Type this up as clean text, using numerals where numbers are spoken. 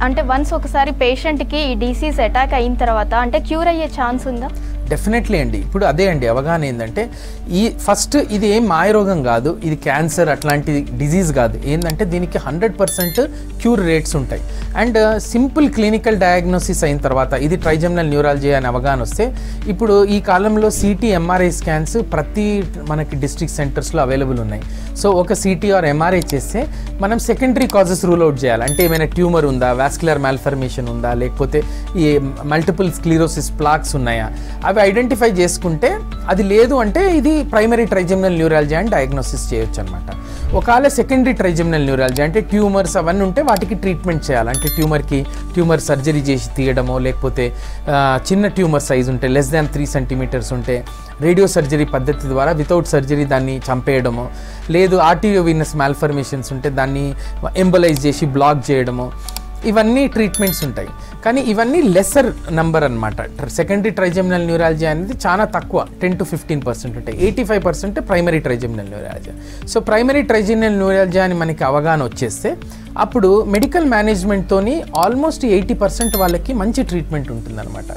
అంటే వన్స్ ఒకసారి పేషెంట్కి ఈ డిసీజ్ అటాక్ అయిన తర్వాత అంటే క్యూర్ అయ్యే ఛాన్స్ ఉందా? డెఫినెట్లీ అండి. ఇప్పుడు అదే అండి అవగాహన ఏంటంటే ఈ ఫస్ట్ ఇది ఏం మాయరోగం కాదు, ఇది క్యాన్సర్ అట్లాంటి డిజీజ్ కాదు. ఏంటంటే దీనికి 100% క్యూర్ రేట్స్ ఉంటాయి. అండ్ సింపుల్ క్లినికల్ డయాగ్నోసిస్ అయిన తర్వాత ఇది ట్రైజెమినల్ న్యూరాలజీ అని అవగాహన వస్తే ఇప్పుడు ఈ కాలంలో సిటీ ఎంఆర్ఐ స్కాన్స్ ప్రతి మనకి డిస్ట్రిక్ట్ సెంటర్స్లో అవైలబుల్ ఉన్నాయి. సో ఒక సిటీ ఆర్ ఎంఆర్ఐ చేస్తే మనం సెకండరీ కాజెస్ రూల్ అవుట్ చేయాలి. అంటే ఏమైనా ట్యూమర్ ఉందా, వాస్కులర్ మాల్ఫర్మేషన్ ఉందా, లేకపోతే ఈ మల్టిపుల్ స్క్లీరోసిస్ ప్లాక్స్ ఉన్నాయా, అవి ఐడెంటిఫై చేసుకుంటే అది లేదు అంటే ఇది ప్రైమరీ ట్రైజెమినల్ న్యూరాలజీ అని డయాగ్నోసిస్ చేయొచ్చు అనమాట. ఒకవేళ సెకండరీ ట్రైజెమినల్ న్యూరాలజీ అంటే ట్యూమర్స్ అవన్నీ ఉంటే వాటికి ట్రీట్మెంట్ చేయాలి. అంటే ట్యూమర్ సర్జరీ చేసి తీయడమో, లేకపోతే చిన్న ట్యూమర్ సైజ్ ఉంటే లెస్ దాన్ 3 సెంటీమీటర్స్ ఉంటే రేడియో సర్జరీ పద్ధతి ద్వారా వితౌట్ సర్జరీ దాన్ని చంపేయడమో, లేదు ఆర్టీరియోవీనస్ మాల్ఫర్మేషన్స్ ఉంటే దాన్ని ఎంబలైజ్ చేసి బ్లాక్ చేయడమో, ఇవన్నీ ట్రీట్మెంట్స్ ఉంటాయి. కానీ ఇవన్నీ లెస్సర్ నంబర్ అనమాట. సెకండరీ ట్రైజెమినల్ న్యూరాలజీ అనేది చాలా తక్కువ, 10 to 15% ఉంటాయి. 85% primary trigeminal neurology. So primary trigeminal neurology అని మనకి అవగాహన వచ్చేస్తే అప్పుడు మెడికల్ మేనేజ్మెంట్తోని ఆల్మోస్ట్ 80% వాళ్ళకి మంచి ట్రీట్మెంట్ ఉంటుందన్నమాట.